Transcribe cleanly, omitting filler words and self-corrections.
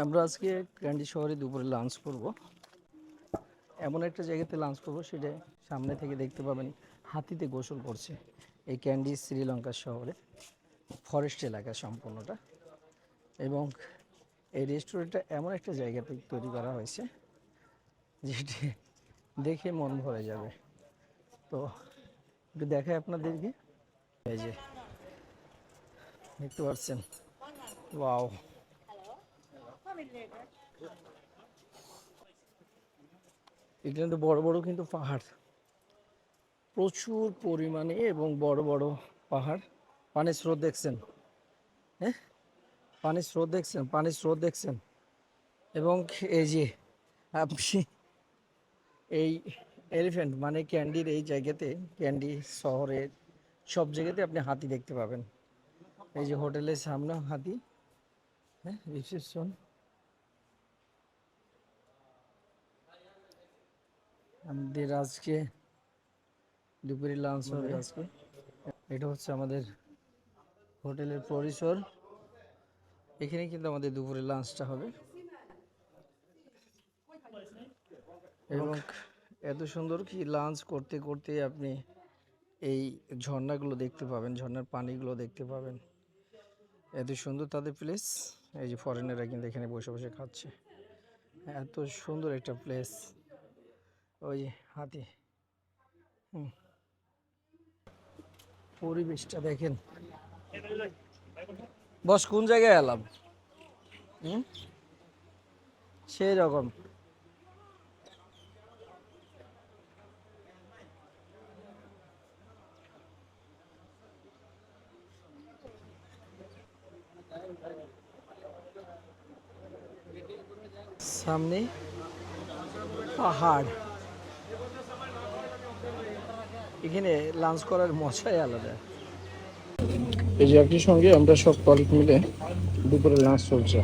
আমরা আজকে ক্যান্ডি শহরে দুপুরে লাঞ্চ করব। এমন একটা জায়গাতে লাঞ্চ করব, সেটা সামনে থেকে দেখতে পাবেন হাতিতে গোসল করছে। এই ক্যান্ডি শ্রীলঙ্কা শহরে ফরেস্ট এলাকা সম্পূর্ণটা, এবং এই রেস্টুরেন্টটা এমন একটা জায়গাতে তৈরি করা হয়েছে যেটি দেখে মন ভরে যাবে। তো একটু দেখাই আপনাদেরকে। এই যে দেখতে পাচ্ছেন, ওয়াও, এখানে তো বড় বড় কিন্তু পাহাড়, প্রচুর পরিমাণে, এবং বড় বড় পাহাড়। পানির স্রোত দেখছেন? হ্যাঁ, পানির স্রোত দেখছেন? পানির স্রোত দেখছেন? এবং এই যে আপনি এই এলিফ্যান্ট মানে ক্যান্ডির এই জায়গাতে, ক্যান্ডি শহরের সব জায়গাতে আপনি হাতি দেখতে পাবেন। এই যে হোটেলের সামনে হাতি, হ্যাঁ, রিসেপশন। আমাদের আজকে দুপুরে লাঞ্চ হবে আজকে। এটা হচ্ছে আমাদের হোটেলের পরিসর, এখানে কিন্তু আমাদের দুপুরে লাঞ্চটা হবে। এবং এত সুন্দর কি, লাঞ্চ করতে করতে আপনি এই ঝর্ণাগুলো দেখতে পাবেন, ঝর্ণার পানিগুলো দেখতে পাবেন। এত সুন্দর তাদের প্লেস। এই যে ফরেনাররা কিন্তু এখানে বসে বসে খাচ্ছে, এত সুন্দর একটা প্লেস। ওই হাতি, পরিবেশটা দেখেন। বস কোন জায়গায় এলাম? সেই রকম। সামনে পাহাড়, এখানে লাঞ্চ করার মজাই আলাদা। এই যে একই সঙ্গে আমরা সব কলিগ মিলে দুপুরে লাঞ্চ চলছে।